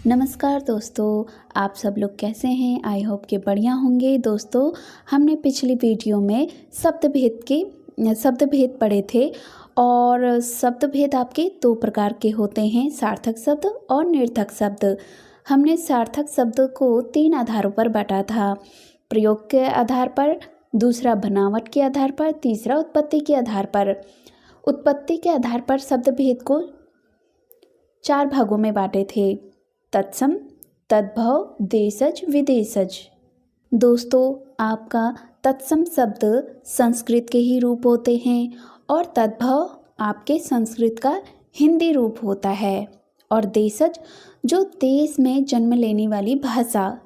नमस्कार दोस्तों, आप सब लोग कैसे हैं? आई होप कि बढ़िया होंगे। दोस्तों, हमने पिछली वीडियो में शब्द भेद पढ़े थे और शब्द भेद आपके दो प्रकार के होते हैं, सार्थक शब्द और निरर्थक शब्द। हमने सार्थक शब्द को 3 आधारों पर बांटा था, प्रयोग के आधार पर, दूसरा बनावट के आधार पर, तीसरा उत्पत्ति के आधार पर। उत्पत्ति के आधार पर शब्द भेद को 4 भागों में बांटे थे, तत्सम, तद्भव, देशज, विदेशज। दोस्तों, आपका तत्सम शब्द संस्कृत के ही रूप होते हैं और तद्भव आपके संस्कृत का हिंदी रूप होता है और देशज जो देश में जन्म लेने वाली भाषा,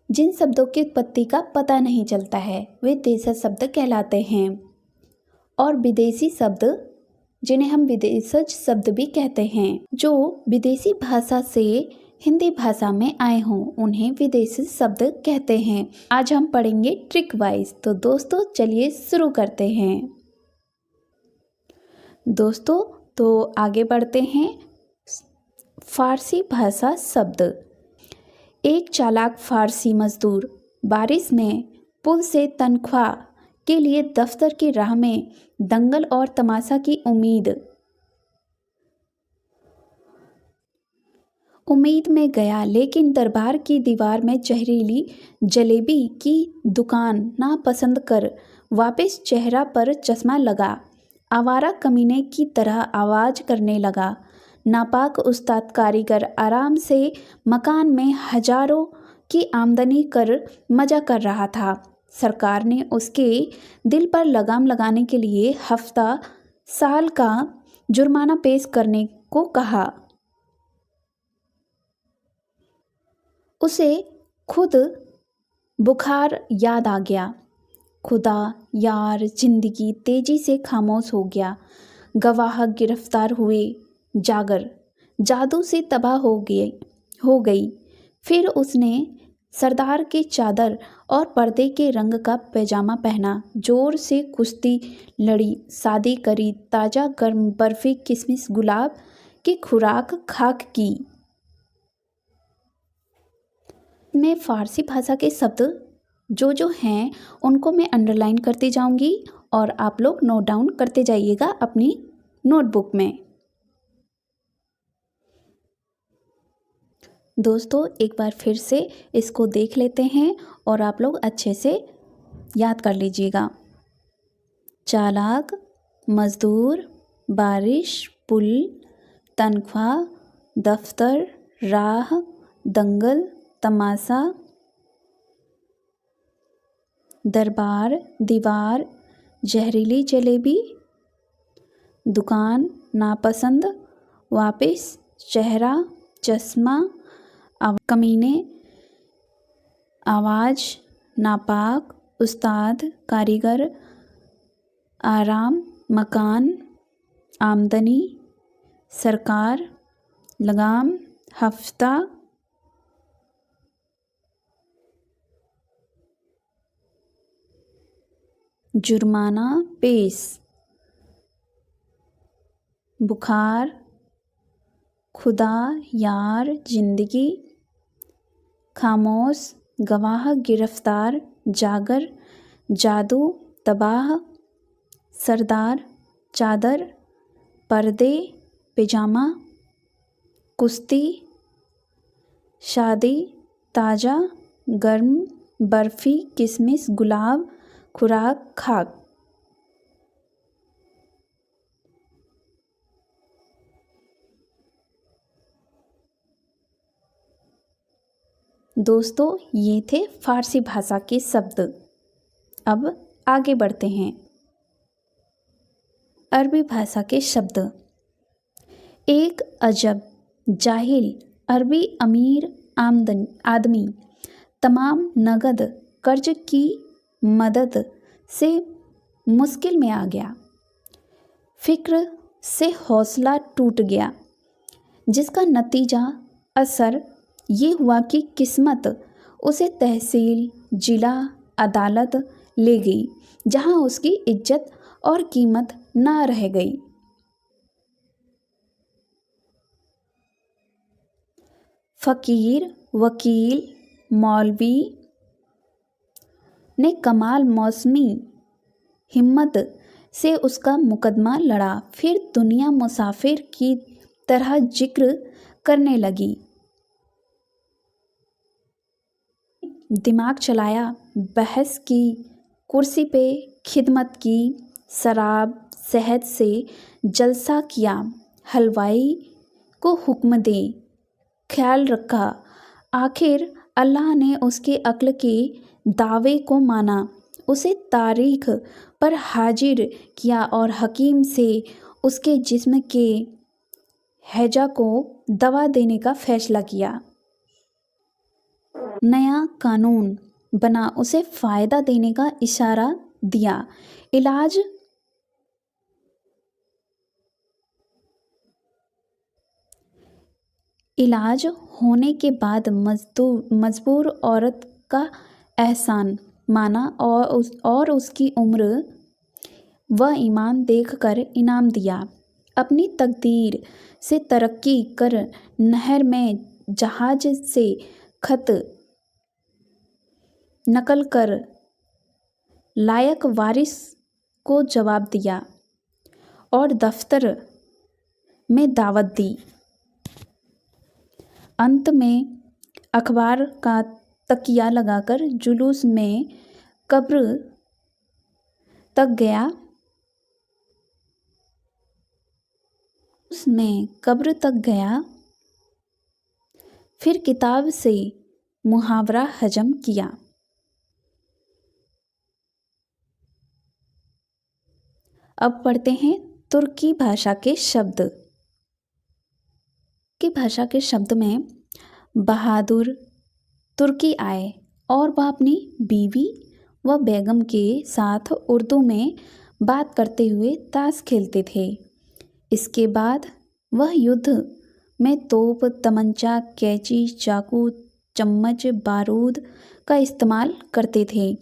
जिन शब्दों की उत्पत्ति का पता नहीं चलता है, वे देशज शब्द कहलाते हैं। और विदेशी शब्द, जिन्हें हम विदेशज शब्द भी कहते हैं, जो विदेशी भाषा से हिंदी भाषा में आए हों, उन्हें विदेशी शब्द कहते हैं। आज हम पढ़ेंगे ट्रिक वाइज। तो दोस्तों चलिए शुरू करते हैं। दोस्तों तो आगे बढ़ते हैं। फारसी भाषा शब्द। एक चालाक फारसी मजदूर बारिश में पुल से तनख्वाह के लिए दफ्तर की राह में दंगल और तमाशा की उम्मीद में गया, लेकिन दरबार की दीवार में जहरीली जलेबी की दुकान नापसंद कर वापस चेहरा पर चश्मा लगा आवारा कमीने की तरह आवाज़ करने लगा। नापाक उस्ताद कारीगर आराम से मकान में हजारों की आमदनी कर मजा कर रहा था। सरकार ने उसके दिल पर लगाम लगाने के लिए हफ्ता साल का जुर्माना पेश करने को कहा। उसे खुद बुखार याद आ गया। खुदा यार, जिंदगी तेजी से खामोश हो गया। गवाह गिरफ्तार हुए, जागर जादू से तबाह हो गई। फिर उसने सरदार की चादर और पर्दे के रंग का पैजामा पहना, जोर से कुश्ती लड़ी, शादी करी, ताज़ा गर्म बर्फी किशमिश गुलाब की खुराक खाक की। मैं फारसी भाषा के शब्द जो हैं उनको मैं अंडरलाइन करती जाऊंगी और आप लोग नोट डाउन करते जाइएगा अपनी नोटबुक में। दोस्तों एक बार फिर से इसको देख लेते हैं और आप लोग अच्छे से याद कर लीजिएगा। चालाक, मजदूर, बारिश, पुल, तनख्वाह, दफ्तर, राह, दंगल, तमाशा, दरबार, दीवार, जहरीली जलेबी, दुकान, नापसंद, वापस, चेहरा, चश्मा, कमीने, आवाज़, नापाक, उस्ताद, कारीगर, आराम, मकान, आमदनी, सरकार, लगाम, हफ्ता, जुर्माना पेश, बुखार, खुदा यार, जिंदगी, खामोश, गवाह गिरफ्तार, जागर, जादू, तबाह, सरदार, चादर, पर्दे, पैजामा, कुश्ती, शादी, ताज़ा गर्म बर्फी किशमिश गुलाब, खुराक खाक। दोस्तों ये थे फारसी भाषा के शब्द। अब आगे बढ़ते हैं। अरबी भाषा के शब्द। एक अजब जाहिल अरबी अमीर आदमी तमाम नगद कर्ज की मदद से मुश्किल में आ गया। फिक्र से हौसला टूट गया, जिसका नतीजा असर ये हुआ कि किस्मत उसे तहसील, जिला अदालत ले गई, जहां उसकी इज्जत और कीमत ना रह गई। फ़कीर, वकील, मौलवी ने कमाल मौसमी हिम्मत से उसका मुकदमा लड़ा। फिर दुनिया मुसाफिर की तरह जिक्र करने लगी। दिमाग चलाया, बहस की, कुर्सी पे खिदमत की, शराब शहद से जलसा किया, हलवाई को हुक्म दे, ख्याल रखा। आखिर अल्लाह ने उसके अक्ल के दावे को माना, उसे तारीख पर हाजिर किया और हकीम से उसके जिस्म के हैजा को दवा देने का फैसला किया। नया कानून बना, उसे फ़ायदा देने का इशारा दिया। इलाज होने के बाद मजबूर औरत का एहसान माना और उसकी उम्र व ईमान देखकर इनाम दिया। अपनी तकदीर से तरक्की कर नहर में जहाज से खत नकल कर लायक वारिस को जवाब दिया और दफ्तर में दावत दी। अंत में अखबार का तकिया लगाकर जुलूस में कब्र तक गया। फिर किताब से मुहावरा हजम किया। अब पढ़ते हैं तुर्की भाषा के शब्द। की भाषा के शब्द में बहादुर तुर्की आए और वह अपनी बीवी व बेगम के साथ उर्दू में बात करते हुए ताश खेलते थे। इसके बाद वह युद्ध में तोप, तमंचा, कैंची, चाकू, चम्मच, बारूद का इस्तेमाल करते थे।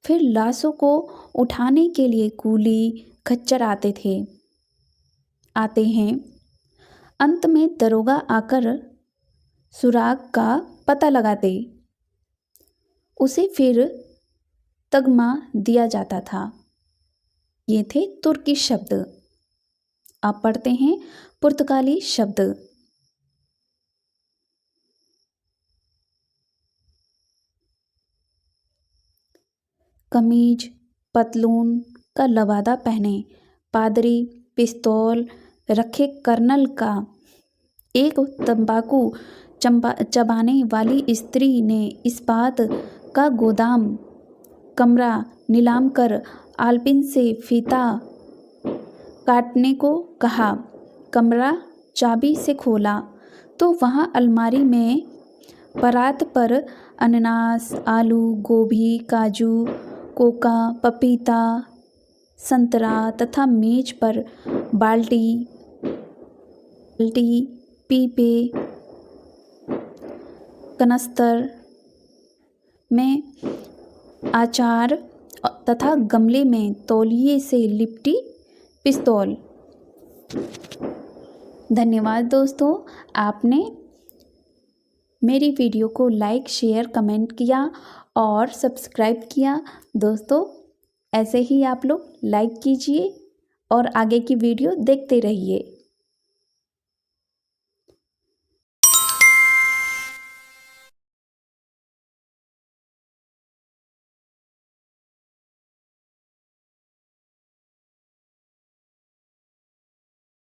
फिर लाशों को उठाने के लिए कूली, खच्चर आते हैं। अंत में दरोगा आकर सुराग का पता लगाते, उसे फिर तगमा दिया जाता था। ये थे तुर्की शब्द। अब पढ़ते हैं पुर्तगाली शब्द। कमीज, पतलून का लवादा पहने, पादरी, पिस्तौल रखे कर्नल का। एक तंबाकू चबाने वाली स्त्री ने इस्पात का गोदाम कमरा नीलाम कर आलपिन से फीता काटने को कहा। कमरा चाबी से खोला तो वहाँ अलमारी में परात पर अनानास, आलू, गोभी, काजू, कोका, पपीता, संतरा तथा मेज पर बाल्टी, पीपे, कनस्तर में अचार तथा गमले में तौलिए से लिपटी पिस्तौल। धन्यवाद दोस्तों, आपने मेरी वीडियो को लाइक, शेयर, कमेंट किया और सब्सक्राइब किया। दोस्तों ऐसे ही आप लोग लाइक कीजिए और आगे की वीडियो देखते रहिए।